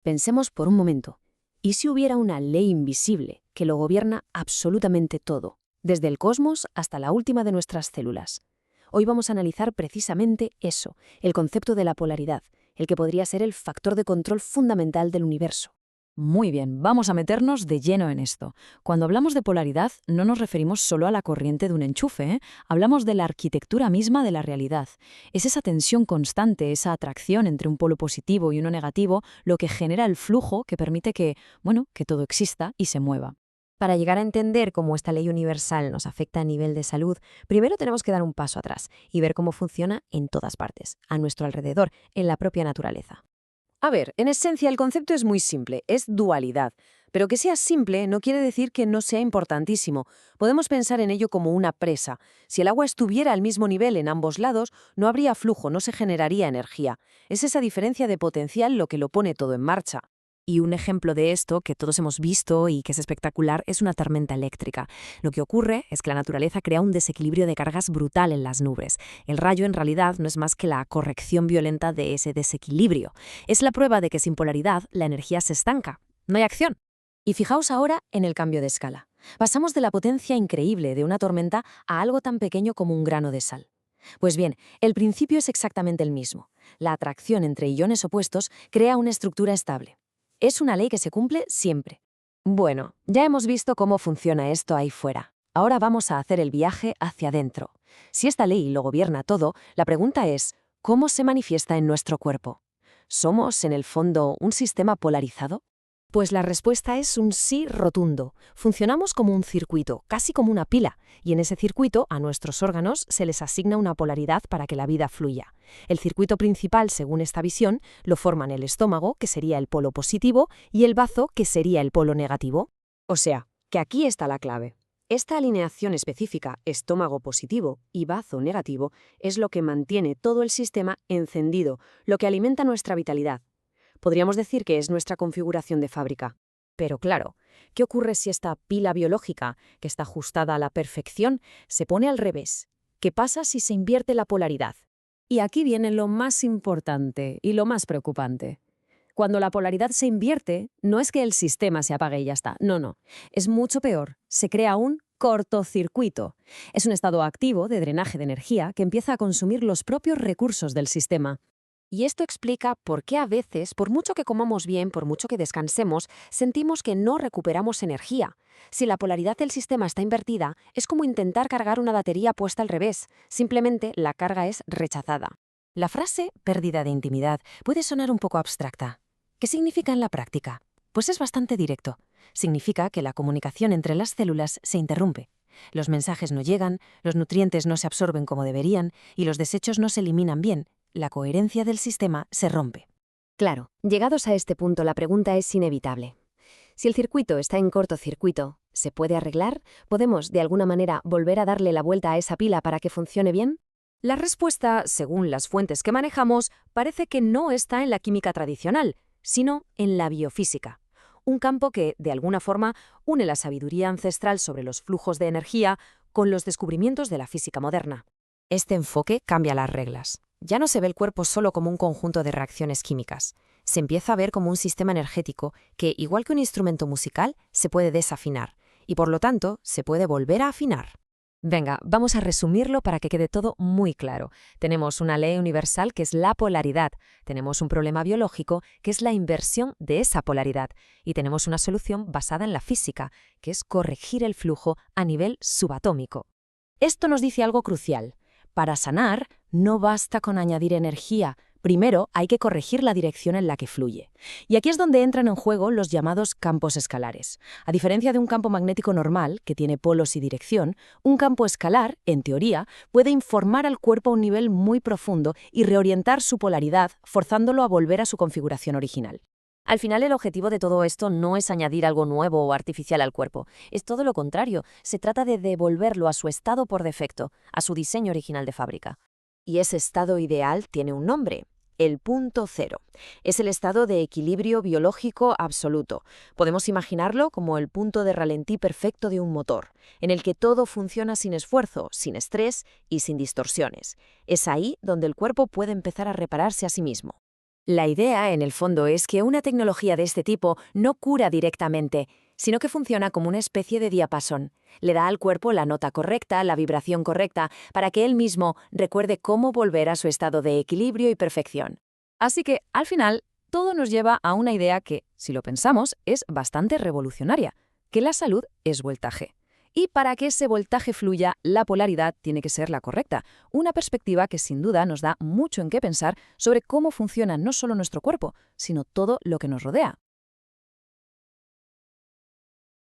Pensemos por un momento. ¿Y si hubiera una ley invisible que lo gobierna absolutamente todo, desde el cosmos hasta la última de nuestras células? Hoy vamos a analizar precisamente eso, el concepto de la polaridad, el que podría ser el factor de control fundamental del universo. Muy bien, vamos a meternos de lleno en esto. Cuando hablamos de polaridad, no nos referimos solo a la corriente de un enchufe, ¿eh? Hablamos de la arquitectura misma de la realidad. Es esa tensión constante, esa atracción entre un polo positivo y uno negativo, lo que genera el flujo que permite que todo exista y se mueva. Para llegar a entender cómo esta ley universal nos afecta a nivel de salud, primero tenemos que dar un paso atrás y ver cómo funciona en todas partes, a nuestro alrededor, en la propia naturaleza. A ver, en esencia el concepto es muy simple, es dualidad. Pero que sea simple no quiere decir que no sea importantísimo. Podemos pensar en ello como una presa. Si el agua estuviera al mismo nivel en ambos lados, no habría flujo, no se generaría energía. Es esa diferencia de potencial lo que lo pone todo en marcha. Y un ejemplo de esto que todos hemos visto y que es espectacular es una tormenta eléctrica. Lo que ocurre es que la naturaleza crea un desequilibrio de cargas brutal en las nubes. El rayo en realidad no es más que la corrección violenta de ese desequilibrio. Es la prueba de que sin polaridad la energía se estanca. No hay acción. Y fijaos ahora en el cambio de escala. Pasamos de la potencia increíble de una tormenta a algo tan pequeño como un grano de sal. Pues bien, el principio es exactamente el mismo. La atracción entre iones opuestos crea una estructura estable. Es una ley que se cumple siempre. Bueno, ya hemos visto cómo funciona esto ahí fuera. Ahora vamos a hacer el viaje hacia adentro. Si esta ley lo gobierna todo, la pregunta es, ¿cómo se manifiesta en nuestro cuerpo? ¿Somos, en el fondo, un sistema polarizado? Pues la respuesta es un sí rotundo. Funcionamos como un circuito, casi como una pila, y en ese circuito a nuestros órganos se les asigna una polaridad para que la vida fluya. El circuito principal, según esta visión, lo forman el estómago, que sería el polo positivo, y el bazo, que sería el polo negativo. O sea, que aquí está la clave. Esta alineación específica, estómago positivo y bazo negativo, es lo que mantiene todo el sistema encendido, lo que alimenta nuestra vitalidad. Podríamos decir que es nuestra configuración de fábrica. Pero claro, ¿qué ocurre si esta pila biológica, que está ajustada a la perfección, se pone al revés? ¿Qué pasa si se invierte la polaridad? Y aquí viene lo más importante y lo más preocupante. Cuando la polaridad se invierte, no es que el sistema se apague y ya está. No. Es mucho peor. Se crea un cortocircuito. Es un estado activo de drenaje de energía que empieza a consumir los propios recursos del sistema. Y esto explica por qué a veces, por mucho que comamos bien, por mucho que descansemos, sentimos que no recuperamos energía. Si la polaridad del sistema está invertida, es como intentar cargar una batería puesta al revés. Simplemente la carga es rechazada. La frase pérdida de intimidad puede sonar un poco abstracta. ¿Qué significa en la práctica? Pues es bastante directo. Significa que la comunicación entre las células se interrumpe. Los mensajes no llegan, los nutrientes no se absorben como deberían y los desechos no se eliminan bien. La coherencia del sistema se rompe. Claro, llegados a este punto la pregunta es inevitable. Si el circuito está en cortocircuito, ¿se puede arreglar? ¿Podemos, de alguna manera, volver a darle la vuelta a esa pila para que funcione bien? La respuesta, según las fuentes que manejamos, parece que no está en la química tradicional, sino en la biofísica. Un campo que, de alguna forma, une la sabiduría ancestral sobre los flujos de energía con los descubrimientos de la física moderna. Este enfoque cambia las reglas. Ya no se ve el cuerpo solo como un conjunto de reacciones químicas. Se empieza a ver como un sistema energético que, igual que un instrumento musical, se puede desafinar y, por lo tanto, se puede volver a afinar. Venga, vamos a resumirlo para que quede todo muy claro. Tenemos una ley universal que es la polaridad, tenemos un problema biológico que es la inversión de esa polaridad y tenemos una solución basada en la física, que es corregir el flujo a nivel subatómico. Esto nos dice algo crucial. Para sanar, no basta con añadir energía. Primero, hay que corregir la dirección en la que fluye. Y aquí es donde entran en juego los llamados campos escalares. A diferencia de un campo magnético normal, que tiene polos y dirección, un campo escalar, en teoría, puede informar al cuerpo a un nivel muy profundo y reorientar su polaridad, forzándolo a volver a su configuración original. Al final, el objetivo de todo esto no es añadir algo nuevo o artificial al cuerpo. Es todo lo contrario. Se trata de devolverlo a su estado por defecto, a su diseño original de fábrica. Y ese estado ideal tiene un nombre: el punto cero. Es el estado de equilibrio biológico absoluto. Podemos imaginarlo como el punto de ralentí perfecto de un motor, en el que todo funciona sin esfuerzo, sin estrés y sin distorsiones. Es ahí donde el cuerpo puede empezar a repararse a sí mismo. La idea, en el fondo, es que una tecnología de este tipo no cura directamente, sino que funciona como una especie de diapasón. Le da al cuerpo la nota correcta, la vibración correcta, para que él mismo recuerde cómo volver a su estado de equilibrio y perfección. Así que, al final, todo nos lleva a una idea que, si lo pensamos, es bastante revolucionaria, que la salud es voltaje. Y para que ese voltaje fluya, la polaridad tiene que ser la correcta, una perspectiva que sin duda nos da mucho en qué pensar sobre cómo funciona no solo nuestro cuerpo, sino todo lo que nos rodea.